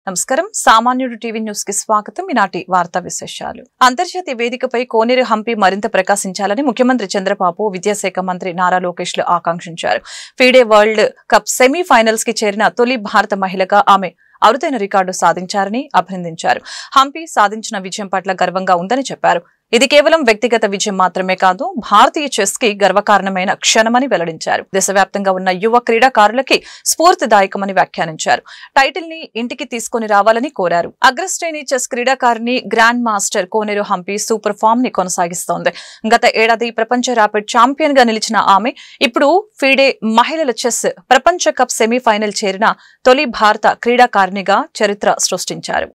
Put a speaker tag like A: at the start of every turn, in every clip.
A: నమస్కారం సామాన్యుడు TV news కి స్వాగతం. ఈనాటి వార్తా విశేషాలు. అంతర్జాతీయ వేదికపై కోనేరు హంపి మరింత ప్రకాశించాలని ముఖ్యమంత్రి చంద్రబాబు, విద్యాశాఖ మంత్రి నారా లోకేష్ లు ఆకాంక్షించారు. ఫీడే వరల్డ్ కప్ సెమీఫైనల్స్ కి చేరిన తొలి భారత మహిళగా ఆమె అరుదైన రికార్డు సాధించారని అభినందించారు. హంపి సాధించిన విజయం పట్ల గర్వంగా ఉందని చెప్పారు. ఇది కేవలం వ్యక్తిగత విజయం మాత్రమే కాదు, భారతీయ చెస్ కి గర్వకారణమైన క్షణమని వెల్లడించారు. దేశవ్యాప్తంగా ఉన్న యువ క్రీడాకారులకి స్ఫూర్తిదాయకమని వ్యాఖ్యానించారు. టైటిల్ ని ఇంటికి తీసుకుని రావాలని కోరారు. అగ్రశ్రేణి చెస్ క్రీడాకారిణి గ్రాండ్ మాస్టర్ కోనేరు హంపి సూపర్ ఫామ్ ని కొనసాగిస్తోంది. గత ఏడాది ప్రపంచ ర్యాపిడ్ ఛాంపియన్ గా నిలిచిన ఆమె ఇప్పుడు ఫీడే మహిళల చెస్ ప్రపంచ కప్ సెమీఫైనల్ చేరిన తొలి భారత క్రీడాకారిణిగా చరిత్ర సృష్టించారు.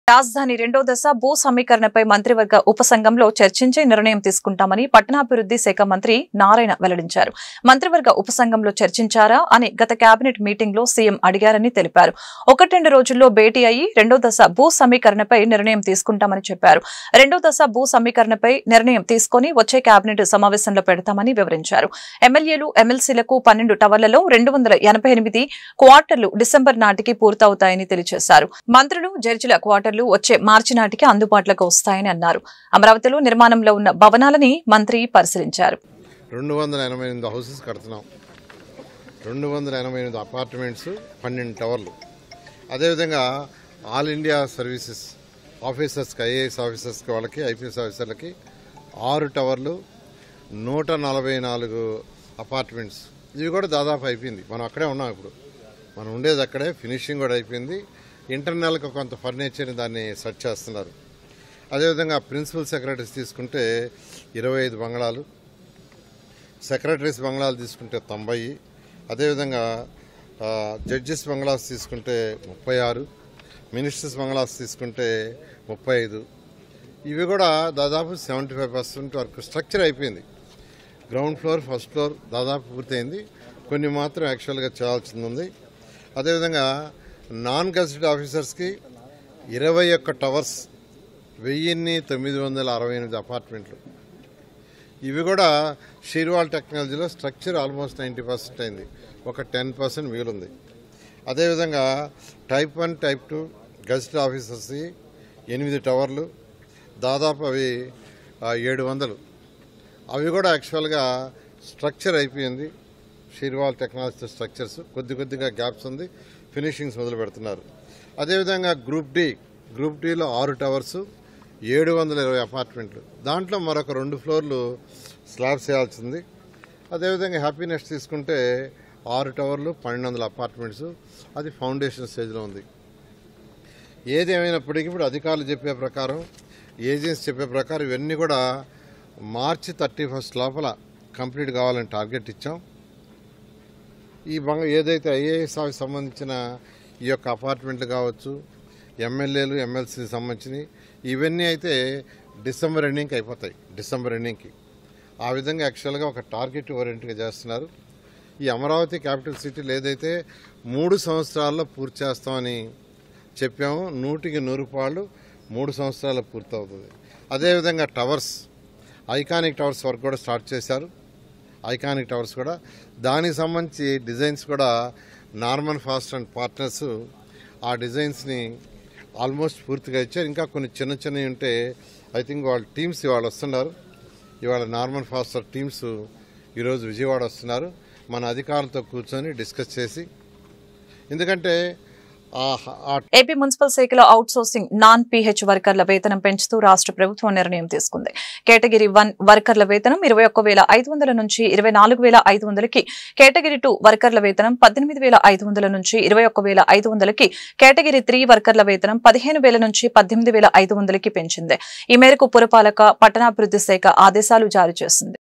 A: రాజధాని రెండో దశ భూ సమీకరణపై మంత్రివర్గ ఉపసంఘంలో చర్చించి నిర్ణయం తీసుకుంటామని పట్టణాభివృద్ధి శాఖ మంత్రి నారాయణ వెల్లడించారు. మంత్రివర్గ ఉపసంఘంలో చర్చించారా అని గత కేబినెట్ మీటింగ్ లో సీఎం అడిగారని తెలిపారు. 1-2 రోజుల్లో భేటీ అయ్యి రెండో దశ భూ సమీకరణపై నిర్ణయం తీసుకుంటామని చెప్పారు. రెండో దశ భూ సమీకరణపై నిర్ణయం తీసుకుని వచ్చే కేబినెట్ సమావేశంలో పెడతామని వివరించారు. ఎమ్మెల్యేలు, ఎమ్మెల్సీలకు 12 టవర్లలో 288 క్వార్టర్లు డిసెంబర్ నాటికి పూర్తవుతాయని తెలియజేశారు. మంత్రులు, జడ్జిల క్వార్టర్లు వచ్చే మార్చి నాటికి అందుబాటులోకి వస్తాయని అన్నారు. అమరావతిలో నిర్మాణంలో ఉన్న భవనాలని మంత్రి పరిశీలించారు.
B: 288 హౌసెస్ కడుతున్నాం, 288 అపార్ట్మెంట్స్, 12 టవర్లు. అదేవిధంగా ఆల్ ఇండియా సర్వీసెస్ ఆఫీసర్స్కి, ఐఏఎస్ ఆఫీసర్స్కి, వాళ్ళకి ఐపీఎస్ ఆఫీసర్లకి 6 టవర్లు, 144 అపార్ట్మెంట్స్. ఇవి కూడా దాదాపు అయిపోయింది. మనం అక్కడే ఉన్నాం. ఇప్పుడు మనం ఉండేది అక్కడే. ఫినిషింగ్ కూడా అయిపోయింది. ఇంటర్నల్గా కొంత ఫర్నిచర్ని దాన్ని సెట్ చేస్తున్నారు. అదేవిధంగా ప్రిన్సిపల్ సెక్రటరీస్ తీసుకుంటే 25 బంగ్లాలు, సెక్రటరీస్ బంగ్లాలు తీసుకుంటే 90, అదేవిధంగా జడ్జెస్ బంగ్లాస్ తీసుకుంటే 36, మినిస్టర్స్ బంగ్లాస్ తీసుకుంటే 35. ఇవి కూడా దాదాపు 75% వరకు స్ట్రక్చర్ అయిపోయింది. గ్రౌండ్ ఫ్లోర్, ఫస్ట్ ఫ్లోర్ దాదాపు పూర్తయింది. కొన్ని మాత్రం యాక్చువల్గా చేయాల్సింది ఉంది. అదేవిధంగా నాన్ గెజిటెడ్ ఆఫీసర్స్కి 21 టవర్స్, 1968 అపార్ట్మెంట్లు. ఇవి కూడా షీర్వాల్ టెక్నాలజీలో స్ట్రక్చర్ ఆల్మోస్ట్ 90% అయింది. ఒక 10% మిగిలింది. అదేవిధంగా టైప్ 1, టైప్ 2 గెజిటెడ్ ఆఫీసర్స్కి 8 టవర్లు, దాదాపు అవి 700. అవి కూడా యాక్చువల్గా స్ట్రక్చర్ అయిపోయింది. షీర్వాల్ టెక్నాలజీ స్ట్రక్చర్స్ కొద్దిగా గ్యాప్స్ ఉంది. ఫినిషింగ్స్ మొదలు పెడుతున్నారు. అదేవిధంగా గ్రూప్ డీలో 6 టవర్స్, 720 అపార్ట్మెంట్లు. దాంట్లో మరొక 2 ఫ్లోర్లు స్లాబ్స్ వేయాల్సింది. అదేవిధంగా హ్యాపీనెస్ తీసుకుంటే 6 టవర్లు, 1200 అపార్ట్మెంట్స్. అది ఫౌండేషన్ స్టేజ్లో ఉంది. ఏదేమైనప్పటికీ ఇప్పుడు అధికారులు చెప్పే ప్రకారం, ఏజెన్సీ చెప్పే ప్రకారం ఇవన్నీ కూడా మార్చి 31 లోపల కంప్లీట్ కావాలని టార్గెట్ ఇచ్చాం. ఈ ఏదైతే ఐఏఎస్ ఆఫీస్ సంబంధించిన ఈ యొక్క అపార్ట్మెంట్లు కావచ్చు, ఎమ్మెల్యేలు, ఎమ్మెల్సీకి సంబంధించినవి, ఇవన్నీ అయితే డిసెంబర్ ఎండింగ్కి అయిపోతాయి. డిసెంబర్ ఎండింగ్కి ఆ విధంగా యాక్చువల్గా ఒక టార్గెట్ ఓరియంట్గా చేస్తున్నారు. ఈ అమరావతి క్యాపిటల్ సిటీలు ఏదైతే 3 సంవత్సరాల్లో పూర్తి చేస్తామని చెప్పామో 100% 3 సంవత్సరాల్లో పూర్తవుతుంది. అదేవిధంగా టవర్స్, ఐకానిక్ టవర్స్ వర్క్ కూడా స్టార్ట్ చేశారు. ఐకానిక్ టవర్స్ కూడా దానికి సంబంధించి డిజైన్స్ కూడా నార్మన్ ఫాస్ట్ అండ్ పార్ట్నర్స్ ఆ డిజైన్స్ని ఆల్మోస్ట్ పూర్తిగా ఇచ్చారు. ఇంకా కొన్ని చిన్నవి ఉంటే ఐ థింక్ వాళ్ళ టీమ్స్ ఇవాళ వస్తున్నారు. ఇవాళ నార్మన్ ఫాస్టర్ టీమ్స్ ఈరోజు విజయవాడ వస్తున్నారు. మన అధికారులతో కూర్చొని డిస్కస్ చేసి, ఎందుకంటే
A: ఏపీ మున్సిపల్ శాఖలో అవుట్ సోర్సింగ్ నాన్ పీహెచ్ వర్కర్ల వేతనం పెంచుతూ రాష్ట్ర ప్రభుత్వం నిర్ణయం తీసుకుంది. కేటగిరీ 1 వర్కర్ల వేతనం 21,500 నుంచి 24,500కి, కేటగిరీ 2 వర్కర్ల వేతనం 18,500 నుంచి 21,500కి, కేటగిరీ 3 వర్కర్ల వేతనం 15,000 నుంచి 18,500కి పెంచింది. ఈ మేరకు పురపాలక, పట్టణాభివృద్ధి శాఖ ఆదేశాలు జారీ చేసింది.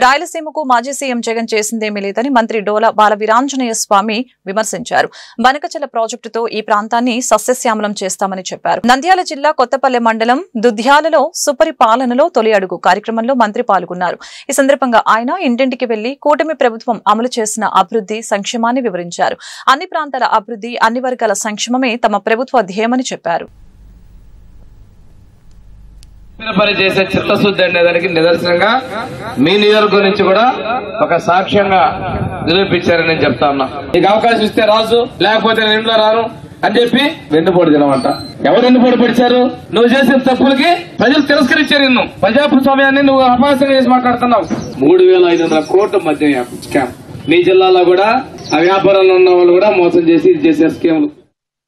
A: రాయలసీమకు మాజీ సీఎం జగన్ చేసిందేమీ లేదని మంత్రి డోలా బాలవీరాంజనేయ స్వామి విమర్శించారు. బనకచల ప్రాజెక్టుతో ఈ ప్రాంతాన్ని సస్యశ్యామలం చేస్తామని చెప్పారు. నంద్యాల జిల్లా కొత్తపల్లె మండలం దుద్యాలలో సుపరిపాలనలో తొలి అడుగు కార్యక్రమంలో మంత్రి పాల్గొన్నారు. ఈ సందర్భంగా ఆయన ఇంటింటికి వెళ్లి కూటమి ప్రభుత్వం అమలు చేసిన అభివృద్ధి, సంక్షేమాన్ని వివరించారు. అన్ని ప్రాంతాల అభివృద్ధి, అన్ని వర్గాల సంక్షేమమే తమ ప్రభుత్వ ధ్యేయమని చెప్పారు.
C: పని చేసే చిత్తశుద్ధి అనేదానికి నిదర్శనంగా మీ నియోజకవర్గం నుంచి కూడా ఒక సాక్ష్యంగా నిరూపించారని నేను చెప్తా ఉన్నా. నీకు అవకాశం ఇస్తే రాజు, లేకపోతే నేను ఇంట్లో రాను అని చెప్పి వెన్నుపోటు తినమంట. ఎవరు వెన్నుపోటు పడిచారు? నువ్వు చేసిన తప్పులకి ప్రజలు తిరస్కరించారు. నిన్ను ప్రజాస్వామ్యాన్ని నువ్వు అపహాస్యం చేసి మాట్లాడుతున్నావు. 3,500 కోట్ల మద్యం స్కామ్. మీ జిల్లాలో కూడా ఆ వ్యాపారాల్లో ఉన్న వాళ్ళు కూడా మోసం చేసి ఇది చేసే స్కీములు.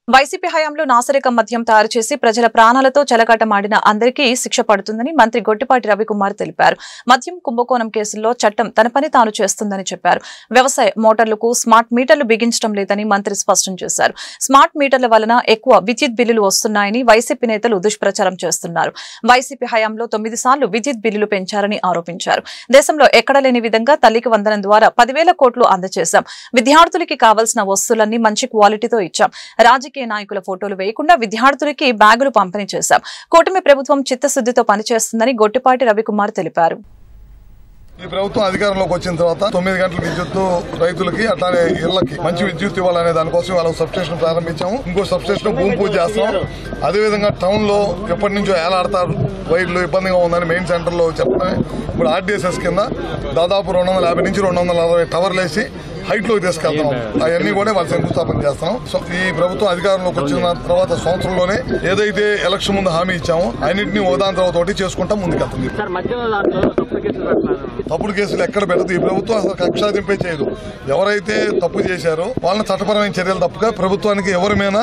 A: వైసీపీ హయాంలో నాసిరకం మద్యం తయారు చేసి ప్రజల ప్రాణాలతో చెలగాటమాడిన అందరికీ శిక్ష పడుతుందని మంత్రి గొట్టిపాటి రవికుమార్ తెలిపారు. మద్యం కుంభకోణం కేసుల్లో చట్టం తన పని తాను చేస్తుందని చెప్పారు. వ్యవసాయ మోటార్లకు స్మార్ట్ మీటర్లు బిగించడం లేదని మంత్రి స్పష్టం చేశారు. స్మార్ట్ మీటర్ల వలన ఎక్కువ విద్యుత్ బిల్లులు వస్తున్నాయని వైసీపీ నేతలు దుష్ప్రచారం చేస్తున్నారు. వైసీపీ హయాంలో 9 సార్లు విద్యుత్ బిల్లులు పెంచారని ఆరోపించారు. దేశంలో ఎక్కడ లేని విధంగా తల్లికి వందనం ద్వారా 10,000 కోట్లు అందజేశాం. విద్యార్థులకి కావాల్సిన వస్తువులన్నీ మంచి క్వాలిటీతో ఇచ్చాం. రాజకీయ నాయకుల ఫోటోలు వేయకుండా విద్యార్థులకి బ్యాగులు పంపిణీ చేశాం. కూటమి ప్రభుత్వం చిత్తశుద్దితో పనిచేస్తుందని గొట్టిపాటి రవికుమార్ తెలిపారు.
D: ఈ ప్రభుత్వం అధికారంలోకి వచ్చిన తర్వాత 9 గంటల విద్యుత్ రైతులకి అట్లానే ఇళ్లకి మంచి విద్యుత్ ఇవ్వాలనే దానికోసం వాళ్ళ సబ్స్టేషన్ ప్రారంభించాము. ఇంకో సబ్స్టేషన్ భూమి పూజ చేస్తాం. అదేవిధంగా టౌన్ లో ఎప్పటి నుంచో ఏలాడతారు వైర్లు ఇబ్బందిగా ఉందని మెయిన్ సెంటర్ లో చెప్పడమే ఇప్పుడు ఆర్డీఎస్ఎస్ కింద దాదాపు 250 నుంచి 260 టవర్లు వేసి హైట్ లోకి తీసుకెళ్తాం. అవన్నీ కూడా వాళ్ళు శంకుస్థాపన చేస్తాం. సో ఈ ప్రభుత్వం అధికారంలోకి వచ్చిన తర్వాత సంవత్సరంలోనే ఏదైతే ఎలక్షన్ ముందు హామీ ఇచ్చామో అన్నింటినీ ఓదాని తర్వాత చేసుకుంటాం ముందుకెళ్తుంది. తప్పుడు కేసులు ఎక్కడ పెట్టదు ఈ ప్రభుత్వం. అసలు కక్షాదింపే చేయదు. ఎవరైతే తప్పు చేశారో వాళ్ళని చట్టపరమైన చర్యలు తప్పగా ప్రభుత్వానికి ఎవరి మీద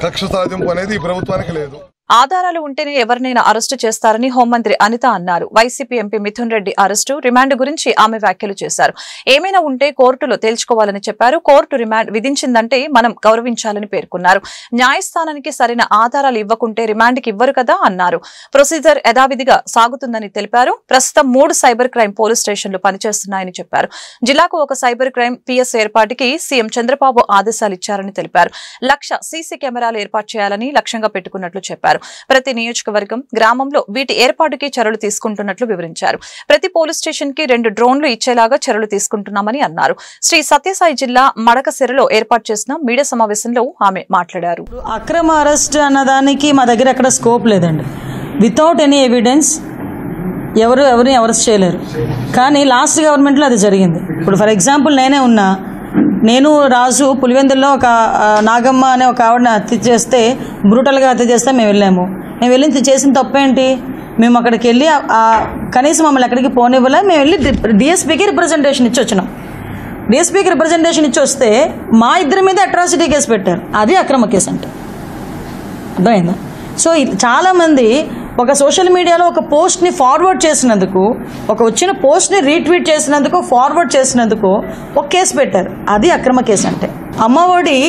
D: కక్ష సాధింపు అనేది ఈ ప్రభుత్వానికి లేదు.
A: ఆధారాలు ఉంటేనే ఎవరినైనా అరెస్టు చేస్తారని హోంమంత్రి అనిత అన్నారు. YCP MP Mithun Reddy arrest, remand గురించి ఆమె వ్యాఖ్యలు చేశారు. ఏమైనా ఉంటే కోర్టులో తేల్చుకోవాలని చెప్పారు. కోర్టు రిమాండ్ విధించిందంటే మనం గౌరవించాలని పేర్కొన్నారు. న్యాయస్థానానికి సరైన ఆధారాలు ఇవ్వకుంటే రిమాండ్కి ఇవ్వరు కదా అన్నారు. ప్రొసీజర్ యథావిధిగా సాగుతుందని తెలిపారు. ప్రస్తుతం 3 సైబర్ క్రైమ్ పోలీస్ స్టేషన్లు పనిచేస్తున్నాయని చెప్పారు. జిల్లాకు ఒక సైబర్ క్రైమ్ పిఎస్ ఏర్పాటుకి సీఎం చంద్రబాబు ఆదేశాలు ఇచ్చారని తెలిపారు. 1,00,000 సీసీ కెమెరాలు ఏర్పాటు చేయాలని లక్ష్యంగా పెట్టుకున్నట్లు చెప్పారు. ప్రతి నియోజకవర్గం, గ్రామంలో వీటి ఏర్పాటుకి చర్యలు తీసుకుంటున్నట్లు వివరించారు. ప్రతి పోలీస్ స్టేషన్ కి 2 డ్రోన్లు ఇచ్చేలాగా చర్యలు తీసుకుంటున్నామని అన్నారు. శ్రీ సత్యసాయి జిల్లా మడకసిరలో ఏర్పాటు చేసిన మీడియా సమావేశంలో ఆమె మాట్లాడారు.
E: అక్రమ అరెస్ట్ అన్నదానికి మా దగ్గర అక్కడ స్కోప్ లేదండి. వితౌట్ ఎనీ ఎవిడెన్స్ ఎవరిని అరెస్ట్ చేయలేరు. కానీ లాస్ట్ గవర్నమెంట్లో అది జరిగింది. ఇప్పుడు ఫర్ ఎగ్జాంపుల్ నేను రాజు పులివెందుల్లో ఒక నాగమ్మ అనే ఒక ఆవిడని హత్య చేస్తే, బ్రూటల్గా హత్య చేస్తే మేము వెళ్ళాము. మేము వెళ్ళి చేసిన తప్పేంటి? మేము అక్కడికి వెళ్ళి కనీసం మమ్మల్ని ఎక్కడికి పోనివ్వలే. మేము వెళ్ళి డిఎస్పీకి రిప్రజెంటేషన్ ఇచ్చి వచ్చినాం. డిఎస్పీకి రిప్రజెంటేషన్ ఇచ్చి వస్తే మా ఇద్దరి మీద అట్రాసిటీ కేసు పెట్టారు. అది అక్రమ కేసు అంటే అర్థమైందా? సో చాలామంది ఒక సోషల్ మీడియాలో ఒక పోస్ట్ని ఫార్వర్డ్ చేసినందుకు, ఒక వచ్చిన పోస్ట్ని రీట్వీట్ చేసినందుకు, ఫార్వర్డ్ చేసినందుకు ఒక కేసు పెట్టారు. అది అక్రమ కేసు అంటే. అమ్మఒడి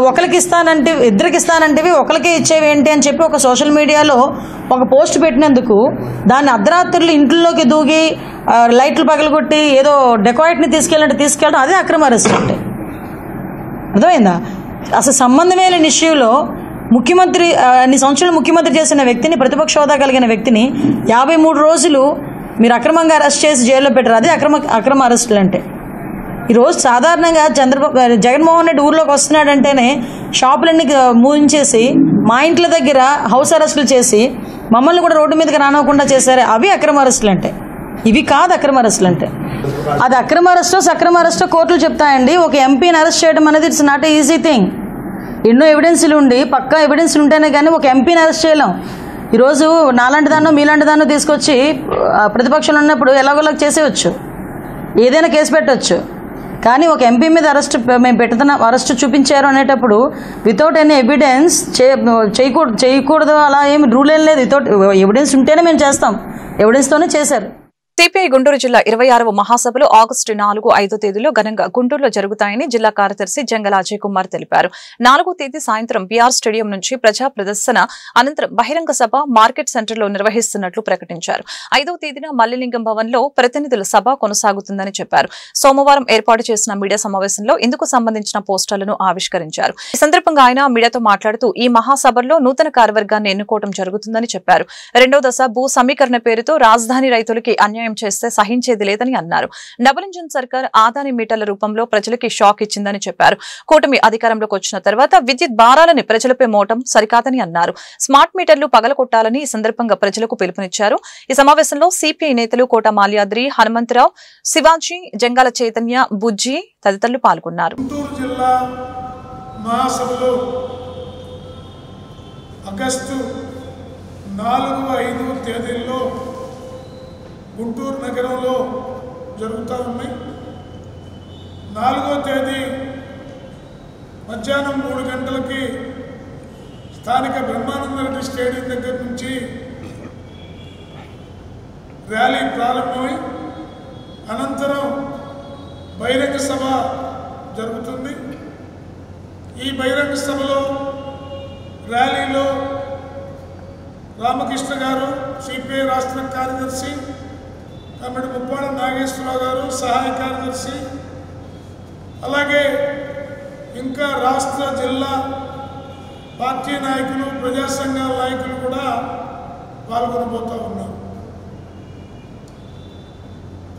E: ఒకరికి ఇస్తానంటే, ఇద్దరికి ఇస్తానంటేవి ఒకరికి ఇచ్చేవి ఏంటి అని చెప్పి ఒక సోషల్ మీడియాలో ఒక పోస్ట్ పెట్టినందుకు దాన్ని అర్ధరాత్రులు ఇంట్లోకి దూగి లైట్లు పగలగొట్టి ఏదో డెకాయిట్ని తీసుకెళ్ళడం అదే అక్రమ అరెస్ట్ అంటే. అర్థమైందా? అసలు సంబంధమే లేని ఇష్యూలో ముఖ్యమంత్రి అన్ని సంవత్సరాలు ముఖ్యమంత్రి చేసిన వ్యక్తిని, ప్రతిపక్ష హోదా కలిగిన వ్యక్తిని 53 రోజులు మీరు అక్రమంగా అరెస్ట్ చేసి జైల్లో పెట్టారు. అదే అక్రమ అరెస్టులు అంటే. ఈరోజు సాధారణంగా జగన్మోహన్ రెడ్డి ఊర్లోకి వస్తున్నాడంటేనే షాపులన్నీ మూయించేసి మా ఇంట్ల దగ్గర హౌస్ అరెస్టులు చేసి మమ్మల్ని కూడా రోడ్డు మీదకి రానివ్వకుండా చేశారు. అవి అక్రమ అరెస్టులు అంటే. ఇవి కాదు అక్రమ అరెస్టులు అంటే. అది అక్రమ అరెస్టో సక్రమ అరెస్టో కోర్టులు చెప్తాయండి. ఒక ఎంపీని అరెస్ట్ చేయడం అనేది it's not a easy thing. ఎన్నో ఎవిడెన్స్లు ఉండి, పక్కా ఎవిడెన్స్లు ఉంటేనే కానీ ఒక ఎంపీని అరెస్ట్ చేయలేం. ఈరోజు నాలాంటి దాన్నో మీలాంటి దాన్నో తీసుకొచ్చి ప్రతిపక్షంలో ఉన్నప్పుడు ఎలాగోలా చేసేయచ్చు, ఏదైనా కేసు పెట్టవచ్చు. కానీ ఒక ఎంపీ మీద అరెస్ట్ చూపించారు అనేటప్పుడు వితౌట్ ఎనీ ఎవిడెన్స్ చేయకూడదు. అలా ఏమి రూల్ ఏం లేదు. వితౌట్ ఎవిడెన్స్ ఉంటేనే మేము చేస్తాం. ఎవిడెన్స్తోనే చేశారు.
A: సిపిఐ గుంటూరు జిల్లా 26వ మహాసభలు ఆగస్టు 4, 5 తేదీలో ఘనంగా గుంటూరులో జరుగుతాయని జిల్లా కార్యదర్శి జంగల అజయ్ కుమార్ తెలిపారు. 4వ తేదీ సాయంత్రం బీఆర్ స్టేడియం నుంచి ప్రజా ప్రదర్శన అనంతరం బహిరంగ సభ మార్కెట్ సెంటర్లో నిర్వహిస్తున్నట్లు ప్రకటించారు. 5వ తేదీన మల్లిలింగం భవన్ లో ప్రతినిధుల సభ కొనసాగుతుందని చెప్పారు. సోమవారం ఏర్పాటు చేసిన మీడియా సమావేశంలో ఇందుకు సంబంధించిన పోస్టర్లను ఆవిష్కరించారు. ఈ సందర్భంగా ఆయన మీడియాతో మాట్లాడుతూ ఈ మహాసభల్లో నూతన కార్యవర్గాన్ని ఎన్నుకోవడం జరుగుతుందని చెప్పారు. 2వ దశ భూ సమీకరణ పేరుతో రాజధాని రైతులకి అన్యాయం అన్యాయం చేస్తే సహించేది లేదని అన్నారు. డబుల్ ఇంజిన్ సర్కార్ ఆదాని మీటర్ల రూపంలో ప్రజలకి షాక్ ఇచ్చిందని చెప్పారు. కూటమి అధికారంలోకి వచ్చిన తర్వాత విద్యుత్ భారాలని ప్రజలపై మోయటం సరికాదని అన్నారు. స్మార్ట్ మీటర్లు పగలగొట్టాలని ఈ సందర్భంగా ప్రజలకు పిలుపునిచ్చారు. ఈ సమావేశంలో సిపిఐ నేతలు కోట మాల్యాద్రి, హనుమంతరావు, శివాజీ, జంగాల చైతన్య, బుజ్జి తదితరులు పాల్గొన్నారు.
F: గుంటూరు జిల్లా మహాసభలో ఆగస్టు 4-5 తేదీల్లో గుంటూరు నగరంలో జరుగుతూ ఉన్నాయి. 4వ తేదీ మధ్యాహ్నం 3 గంటలకి స్థానిక బ్రహ్మానందరెడ్డి స్టేడియం దగ్గర నుంచి ర్యాలీ ప్రారంభమై అనంతరం బహిరంగ సభ జరుగుతుంది. ఈ బహిరంగ సభలో ర్యాలీలో రామకృష్ణ గారు, సిపిఐ రాష్ట్ర కార్యదర్శి, తమిడి ముప్పాడ నాగేశ్వరరావు గారు సహాయ కార్యదర్శి, అలాగే ఇంకా రాష్ట్ర జిల్లా పార్టీ నాయకులు, ప్రజా సంఘాల నాయకులు కూడా పాల్గొనబోతూ ఉన్నారు.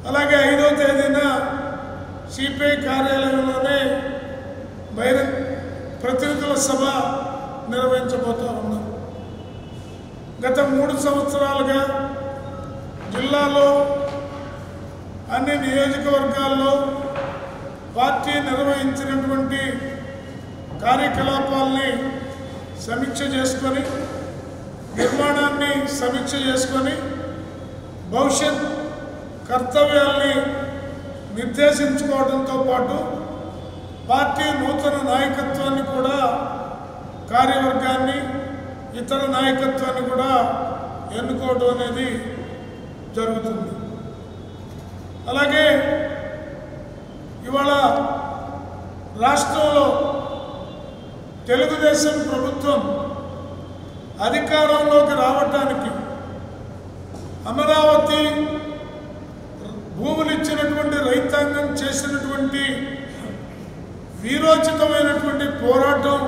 F: అలాగే 5వ తేదీన సిపిఐ కార్యాలయంలోనే ప్రతినిధుల సభ నిర్వహించబోతూ ఉన్నారు. గత 3 సంవత్సరాలుగా జిల్లాలో అన్ని నియోజకవర్గాల్లో పార్టీ నిర్వహించినటువంటి కార్యకలాపాలని సమీక్ష చేసుకొని, నిర్మాణాన్ని సమీక్ష చేసుకొని, భవిష్యత్ కర్తవ్యాల్ని నిర్దేశించుకోవడంతో పాటు పార్టీ నూతన నాయకత్వాన్ని కూడా, కార్యవర్గాన్ని, ఇతర నాయకత్వాన్ని కూడా ఎన్నుకోవడం అనేది జరుగుతుంది. అలాగే ఇవాళ రాష్ట్రంలో తెలుగుదేశం ప్రభుత్వం అధికారంలోకి రావటానికి అమరావతి భూములు ఇచ్చినటువంటి రైతాంగం చేసినటువంటి వీరోచితమైనటువంటి పోరాటం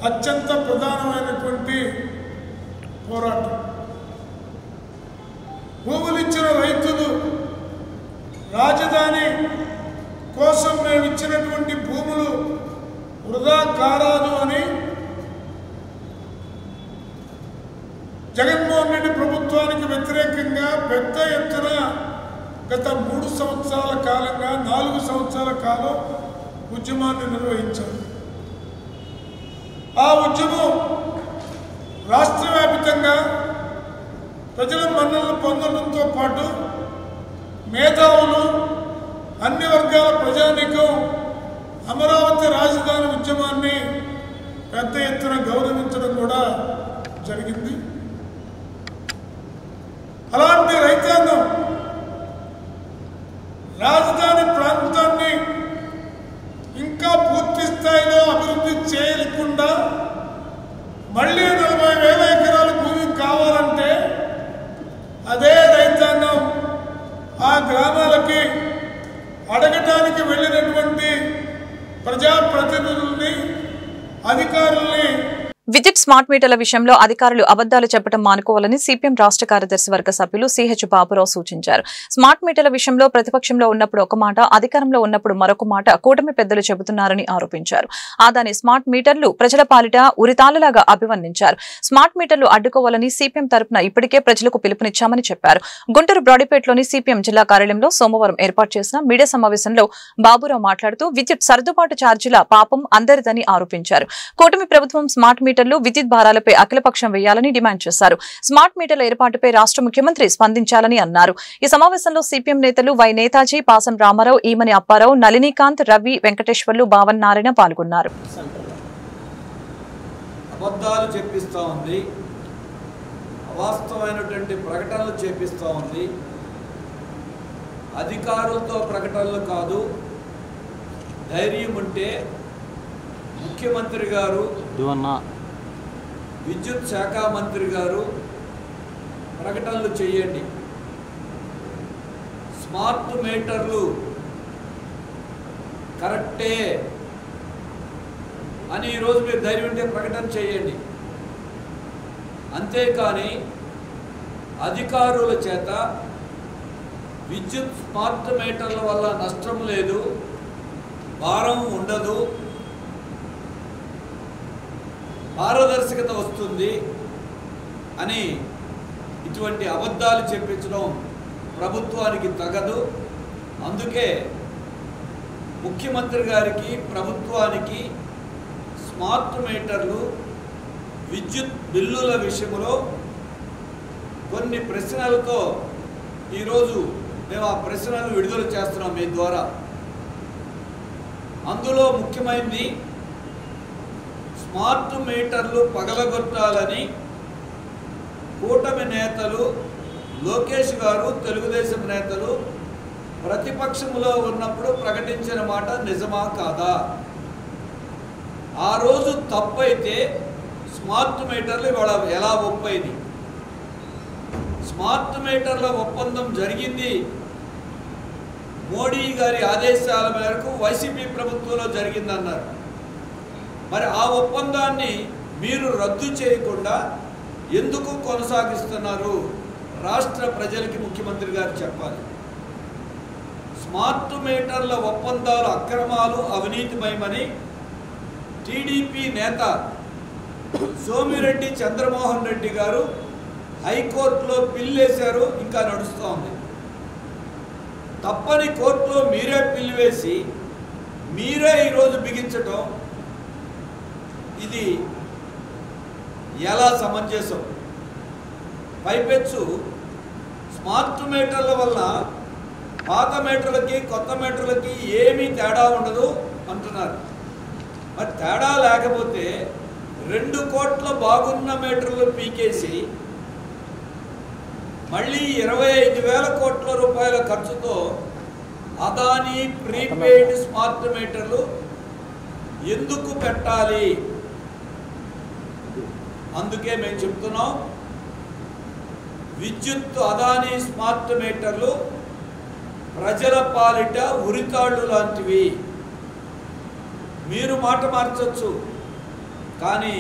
F: అత్యంత ప్రధానమైనటువంటి పోరాటం. భూములు ఇచ్చిన రైతులు రాజధాని కోసం మేము ఇచ్చినటువంటి భూములు వృధా కారాదు అని జగన్మోహన్ రెడ్డి ప్రభుత్వానికి వ్యతిరేకంగా పెద్ద ఎత్తున గత 3 సంవత్సరాల కాలంగా 4 సంవత్సరాల కాలం ఉద్యమాన్ని నిర్వహించారు. ఆ ఉద్యమం రాష్ట్ర వ్యాప్తంగా ప్రజల మన్ననలు పొందడంతో పాటు మేధావులు, అన్ని వర్గాల ప్రజానీకం అమరావతి రాజధాని ఉద్యమాన్ని పెద్ద ఎత్తున గౌరవించడం కూడా జరిగింది. అలాంటి రైతాంగం రాజధాని ప్రాంతాన్ని ఇంకా పూర్తి స్థాయిలో అభివృద్ధి చేయకుండా మళ్ళీ 40,000 ఎకరాల భూమి కావాలంటే అదే రైతాంగం ఆ గ్రామాలకి అడగటానికి వెళ్ళినటువంటి ప్రజాప్రతినిధుల్ని, అధికారుల్ని
A: విద్యుత్ స్మార్ట్ మీటర్ల విషయంలో అధికారులు అబద్దాలు చెప్పడం మానుకోవాలని సిపిఎం రాష్ట్ర కార్యదర్శి వర్గ సభ్యులు సిహెచ్ బాబురావు సూచించారు. స్మార్ట్ మీటర్ల విషయంలో ప్రతిపక్షంలో ఉన్నప్పుడు ఒక మాట, అధికారంలో ఉన్నప్పుడు మరొక మాట కూటమి పెద్దలు చెబుతున్నారని ఆరోపించారు. ఆదాని స్మార్ట్ మీటర్లు ప్రజల పాలిట ఉరితాళ్లలాగా అభివర్ణించారు. స్మార్ట్ మీటర్లు అడ్డుకోవాలని సిపిఎం తరపున ఇప్పటికే ప్రజలకు పిలుపునిచ్చామని చెప్పారు. గుంటూరు బ్రాడీపేటలోని సిపిఎం జిల్లా కార్యాలయంలో సోమవారం ఏర్పాటు చేసిన మీడియా సమావేశంలో బాబురావు మాట్లాడుతూ విద్యుత్ సర్దుబాటు ఛార్జీల పాపం అందరిదని ఆరోపించారు. కూటమి ప్రభుత్వం స్మార్ట్ మీటర్లు విద్యుత్ భారాలపై అఖిలపక్షం వేయాలని డిమాండ్ చేశారు. స్మార్ట్ మీటర్ల ఏర్పాటుపై రాష్ట్ర ముఖ్యమంత్రి స్పందించాలని అన్నారు. ఈ సమావేశంలో సిపిఎం నేతలు వై నేతాజీ, పాసం రామారావు, ఈమని అప్పారావు, నళినీకాంత్, రవి, వెంకటేశ్వర్లు, భావన్ నారాయణ పాల్గొన్నారు.
G: అబద్ధాలు చెప్పిస్తూ ఉంది, అవాస్తవమైనటువంటి ప్రకటనలు చేపిస్తూ ఉంది. అధికారులతో ప్రకటనలు కాదు, ధైర్యం ఉంటే ముఖ్యమంత్రి గారు, విద్యుత్ శాఖ మంత్రి గారు ప్రకటనలు చేయండి. స్మార్ట్ మీటర్లు కరెక్టే అని ఈరోజు మీరు ధైర్యం ఉంటే ప్రకటన చేయండి. అంతేకాని అధికారుల చేత విద్యుత్ స్మార్ట్ మీటర్ల వల్ల నష్టం లేదు, భారం ఉండదు, పారదర్శకత వస్తుంది అని ఇటువంటి అబద్ధాలు చెప్పించడం ప్రభుత్వానికి తగదు. అందుకే ముఖ్యమంత్రి గారికి ప్రభుత్వానికి స్మార్ట్ మీటర్లు విద్యుత్ బిల్లుల విషయంలో కొన్ని ప్రశ్నలతో ఈరోజు మేము ఆ ప్రశ్నలను విడుదల చేస్తున్నాం మీ ద్వారా. అందులో ముఖ్యమైనది స్మార్ట్ మీటర్లు పగలగొట్టాలని కూటమి నేతలు, లోకేష్ గారు, తెలుగుదేశం నేతలు ప్రతిపక్షంలో ఉన్నప్పుడు ప్రకటించిన మాట నిజమా కాదా? ఆ రోజు తప్పైతే స్మార్ట్ మీటర్లు ఇవాళ ఎలా ఒప్పైంది? స్మార్ట్ మీటర్ల ఒప్పందం జరిగింది మోడీ గారి ఆదేశాల మేరకు వైసీపీ ప్రభుత్వంలో జరిగిందన్నారు. మరి ఆ ఒప్పందాన్ని మీరు రద్దు చేయకుండా ఎందుకు కొనసాగిస్తున్నారు? రాష్ట్ర ప్రజలకి ముఖ్యమంత్రి గారు చెప్పాలి. స్మార్ట్ మీటర్ల ఒప్పందాలు అక్రమాలు, అవినీతిమయమని టీడీపీ నేత సోమిరెడ్డి చంద్రమోహన్ రెడ్డి గారు హైకోర్టులో పిల్లేశారు, ఇంకా నడుస్తూ ఉంది. తప్పని కోర్టులో మీరే పిల్లు వేసి మీరే ఈరోజు బిగించటం ఇది ఎలా సమంజసం? పైపెచ్చు స్మార్ట్ మీటర్ల వల్ల పాత మీటర్లకి కొత్త మీటర్లకి ఏమీ తేడా ఉండదు అంటున్నారు. మరి తేడా లేకపోతే 2 కోట్ల బాగున్న మీటర్లు పీకేసి మళ్ళీ 25,000 కోట్ల రూపాయల ఖర్చుతో అదానీ ప్రీపెయిడ్ స్మార్ట్ మీటర్లు ఎందుకు పెట్టాలి? అందుకే మేము చెప్తున్నాం, విద్యుత్ అదానీ స్మార్ట్ మీటర్లు ప్రజల పాలిట ఉరితాళ్ళు లాంటివి. మీరు మాట మార్చొచ్చు, కానీ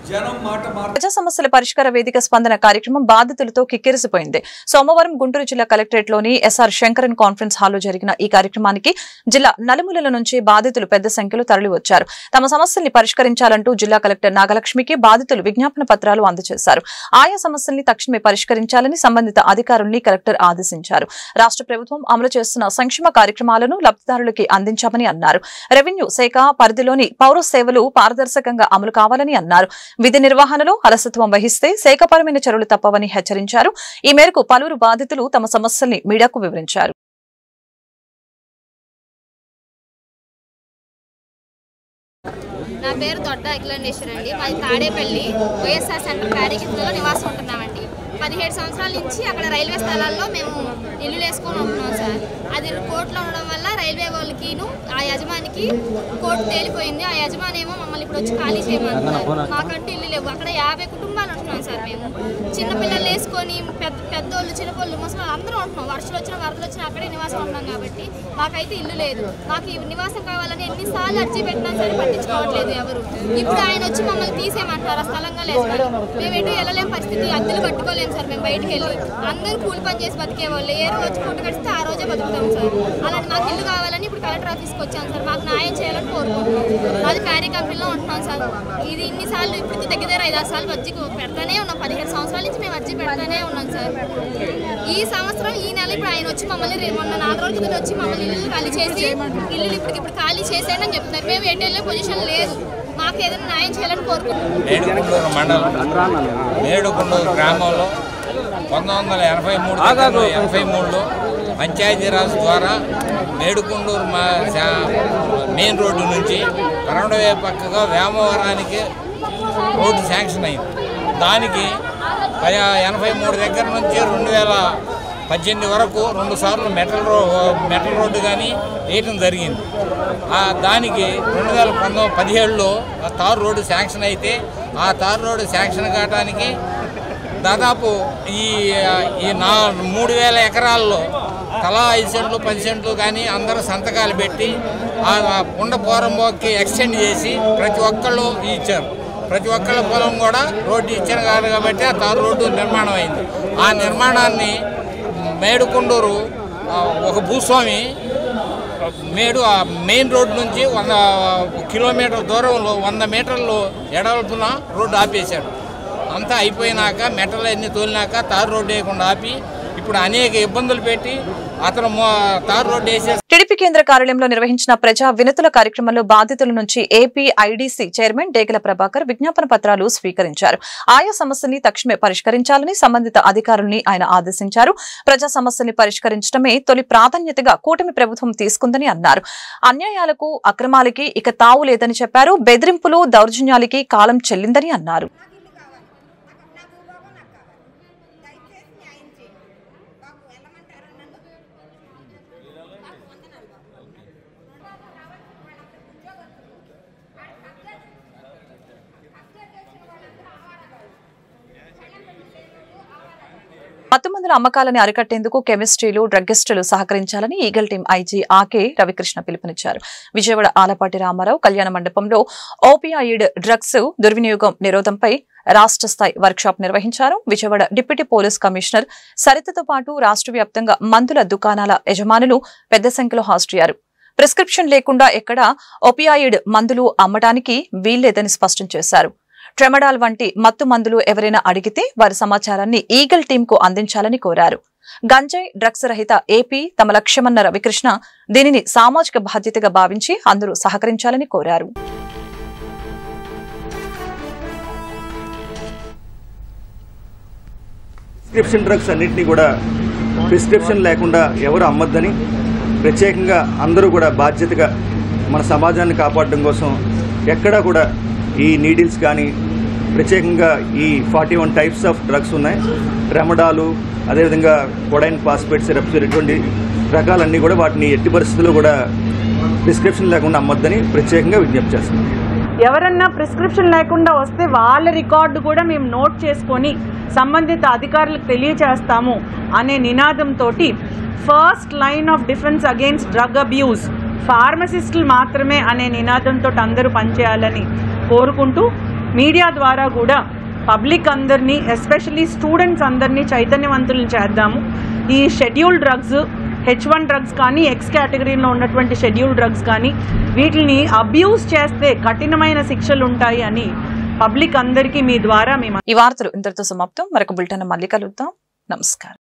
G: జనం మాట
A: ప్రజా సమస్యల పరిష్కార వేదిక స్పందన కార్యక్రమం బాధితులతో కిక్కిరిసిపోయింది. సోమవారం గుంటూరు జిల్లా కలెక్టరేట్ లోని ఎస్ఆర్ శంకరన్ కాన్ఫరెన్స్ హాల్లో జరిగిన ఈ కార్యక్రమానికి జిల్లా నలుమూలల నుంచి బాధితులు పెద్ద సంఖ్యలో తరలివచ్చారు. తమ సమస్యల్ని పరిష్కరించాలంటూ జిల్లా కలెక్టర్ నాగలక్ష్మికి బాధితులు విజ్ఞాపన పత్రాలు అందజేశారు. ఆయా సమస్యల్ని తక్షణమే పరిష్కరించాలని సంబంధిత అధికారుల్ని కలెక్టర్ ఆదేశించారు. రాష్ట్ర ప్రభుత్వం అమలు చేస్తున్న సంక్షేమ కార్యక్రమాలను లబ్ధిదారులకి అందించామని అన్నారు. రెవెన్యూ శాఖ పరిధిలోని పౌర సేవలు పారదర్శకంగా అమలు కావాలని అన్నారు. విధి నిర్వహణలో అలసత్వం వహిస్తే శాఖపరమైన చర్యలు తప్పవని హెచ్చరించారు. ఈ మేరకు పలువురు బాధితులు తమ సమస్యల్ని మీడియాకు వివరించారు.
H: నా పేరు దొడ్డ అఖిలేశ్వర్ అండి. మాది తాడేపల్లి వైఎస్ఆర్ సెంటర్ ప్యారికిలో నివాసం ఉంటున్నామండి. 17 సంవత్సరాల నుంచి అక్కడ రైల్వే స్థలాల్లో మేము ఇల్లు వేసుకొని ఉంటున్నాం సార్. అది కోర్టులో ఉండడం వల్ల రైల్వే వాళ్ళకిను ఆ యజమానికి కోర్టు తేలిపోయింది. ఆ యజమాని ఏమో మమ్మల్ని ఇప్పుడు వచ్చి ఖాళీ చేయమంటున్నారు. మాకంటూ ఇల్లు లేవు. అక్కడ 50 కుటుంబాలు ఉంటున్నాం సార్. మేము చిన్నపిల్లలు వేసుకొని పెద్దోళ్ళు, చిన్నపిల్లలు, ముసలి అందరూ ఉంటున్నాం. వర్షాలు వచ్చినా వరదలు వచ్చినా అక్కడే నివాసం ఉంటున్నాం కాబట్టి మాకైతే ఇల్లు లేదు. మాకు నివాసం కావాలని ఎన్నిసార్లు అర్జీ పెట్టినా సరే పట్టించుకోవట్లేదు ఎవరు. ఇప్పుడు ఆయన వచ్చి మమ్మల్ని తీసేయమంటారు. ఆ స్థలంగా లేదు. మేము ఎటు వెళ్ళలేని పరిస్థితి, అద్దెలు కట్టుకోలేము సార్. మేము బయటకు వెళ్ళి అందరూ కూలి పని చేసి బతికేవాళ్ళు. ఏ రోజు పూట కడిస్తే ఆ రోజే బతుకుతాం సార్. అలాంటి మాకు ఇల్లు కావాలని ఇప్పుడు కలెక్టర్ ఆఫీస్కి వచ్చాను సార్. మాకు న్యాయం చేయాలని కోరుకుంటున్నాం. అది ప్యారీ కంపెనీలో ఉంటున్నాం సార్. ఇది ఇన్నిసార్లు ఇప్పుడు దగ్గర 5-6 సార్లు అర్జీ పెడతానే ఉన్నాం. 17 సంవత్సరాల నుంచి మేము అర్జీ పెడతానే ఉన్నాం సార్. ఈ సంవత్సరం ఈ నెల ఇప్పుడు ఆయన వచ్చి మమ్మల్ని మొన్న 4 రోజుల కింద వచ్చి మమ్మల్ని ఇల్లు ఖాళీ చేసి ఇల్లు ఇప్పుడు ఖాళీ చేసేయని చెప్తున్నారు. మేము ఎటు వెళ్ళే పొజిషన్ లేదు. మాకు ఏదైనా న్యాయం చేయాలని కోరుకుంటున్నాం.
I: మేడుకుండూరు మండలం మేడుకుండూరు గ్రామంలో 1983లో పంచాయతీరాజ్ ద్వారా మేడుకుండూరు మెయిన్ రోడ్డు నుంచి కరణవే పక్కగా వేమవరానికి రోడ్డు శాంక్షన్ అయింది. దానికి 83 దగ్గర నుంచి 2018 వరకు 2 సార్లు మెటల్ రోడ్డు కానీ వేయటం జరిగింది. దానికి 2017లో తారు రోడ్డు శాంక్షన్ అయితే ఆ తారు రోడ్డు శాంక్షన్ కావడానికి దాదాపు ఈ 3,000 ఎకరాల్లో తలా 5 సెంట్లు 10 సెంట్లు కానీ అందరూ సంతకాలు పెట్టి ఆ కుండ పోరంబోకి ఎక్స్టెండ్ చేసి ప్రతి ఒక్కళ్ళు ఇచ్చారు. ప్రతి ఒక్కళ్ళ పొలం కూడా రోడ్డు ఇచ్చారు కాబట్టి ఆ తారు రోడ్డు నిర్మాణం అయింది. ఆ నిర్మాణాన్ని మేడుకుండూరు ఒక భూస్వామి మెయిన్ రోడ్ నుంచి 100 కిలోమీటర్ల దూరంలో 100 మీటర్లు ఎడవలపున రోడ్డు ఆపేశాడు. అంతా అయిపోయినాక మెటలన్నీ తోలినాక తారు రోడ్డు వేయకుండా ఆపి ఇప్పుడు అనేక ఇబ్బందులు పెట్టి అతను తారు రోడ్డు వేసేసి.
A: టీడీపీ కేంద్ర కార్యాలయంలో నిర్వహించిన ప్రజా వినతుల కార్యక్రమంలో బాధితుల నుంచి ఏపీ ఐడీసీ చైర్మన్ డేగల ప్రభాకర్ విజ్ఞాపన పత్రాలు స్వీకరించారు. ఆయా సమస్యల్ని తక్షణమే పరిష్కరించాలని సంబంధిత అధికారుల్ని ఆయన ఆదేశించారు. ప్రజా సమస్యల్ని పరిష్కరించడమే తొలి ప్రాధాన్యతగా కూటమి ప్రభుత్వం తీసుకుందని అన్నారు. అన్యాయాలకు అక్రమాలకి ఇక తావు లేదని చెప్పారు. బెదిరింపులు దౌర్జన్యాలకి కాలం చెల్లిందని అన్నారు. మత్తుమందుల అమ్మకాలని అరికట్టేందుకు కెమిస్ట్రీలు డ్రగ్గిస్టులు సహకరించాలని ఈగల్ టీం ఐజీ ఆకే రవికృష్ణ పిలుపునిచ్చారు. విజయవాడ ఆలపాటి రామారావు కళ్యాణ మండపంలో ఓపియాయిడ్ డ్రగ్స్ దుర్వినియోగం నిరోధంపై రాష్ట్ర స్థాయి వర్క్షాప్ నిర్వహించారు. విజయవాడ డిప్యూటీ పోలీస్ కమిషనర్ సరితతో పాటు రాష్ట్ర వ్యాప్తంగా మందుల దుకాణాల యజమానులు పెద్ద సంఖ్యలో హాజరయ్యారు. ప్రిస్క్రిప్షన్ లేకుండా ఎక్కడ ఓపియాయిడ్ మందులు అమ్మడానికి వీల్లేదని స్పష్టం చేశారు. ట్రెమడాల్ వంటి మత్తు మందులు ఎవరైనా అడిగితే వారి సమాచారాన్ని ఈగల్ టీంకు అందించాలని కోరారు. గంజాయి డ్రగ్స్ రహిత ఏపీ తమ లక్ష్యమన్న రవికృష్ణ దీనిని సామాజిక బాధ్యతగా భావించి అందరూ సహకరించాలని కోరారు.
J: ప్రిస్క్రిప్షన్ డ్రగ్స్ అన్నింటినీ కూడా ప్రిస్క్రిప్షన్ లేకుండా ఎవరు అమ్మొద్దని ప్రత్యేకంగా అందరూ కూడా బాధ్యతగా మన సమాజాన్ని కాపాడడం కోసం ఎక్కడా కూడా ఈ నీడిల్స్ కానీ ప్రత్యేకంగా ఈ 41 టైప్స్ ఆఫ్ డ్రగ్స్ ఉన్నాయి. ట్రెమడాలు, అదేవిధంగా కొడైన్ ఫాస్ఫేట్ సిరప్స్, ఇటువంటి రకాలన్నీ కూడా వాటిని ఎట్టి పరిస్థితుల్లో కూడా ప్రిస్క్రిప్షన్ లేకుండా అమ్మొద్దని ప్రత్యేకంగా విజ్ఞప్తి చేస్తున్నాం.
K: ఎవరన్నా ప్రిస్క్రిప్షన్ లేకుండా వస్తే వాళ్ళ రికార్డు కూడా మేము నోట్ చేసుకొని సంబంధిత అధికారులకు తెలియజేస్తాము అనే నినాదంతో first line of defence against drug abuse ఫార్మసిస్టులు మాత్రమే అనే నినాదంతో అందరూ పనిచేయాలని కోరుకుంటూ మీడియా ద్వారా కూడా పబ్లిక్ అందరినీ ఎస్పెషల్లీ స్టూడెంట్స్ అందరినీ చైతన్యవంతులను చేద్దాము. ఈ షెడ్యూల్ డ్రగ్స్, H1 డ్రగ్స్ కానీ ఎక్స్ కేటగిరీలో ఉన్నటువంటి షెడ్యూల్ డ్రగ్స్ కానీ వీటిని అబ్యూస్ చేస్తే కఠినమైన శిక్షలు ఉంటాయి అని పబ్లిక్ అందరికీ మీ ద్వారా మేము.
A: ఈ వార్తలు ఇంతటితో సమాప్తం. మరొక బులెటిన్ మళ్ళీ కలుద్దాం. నమస్కారం.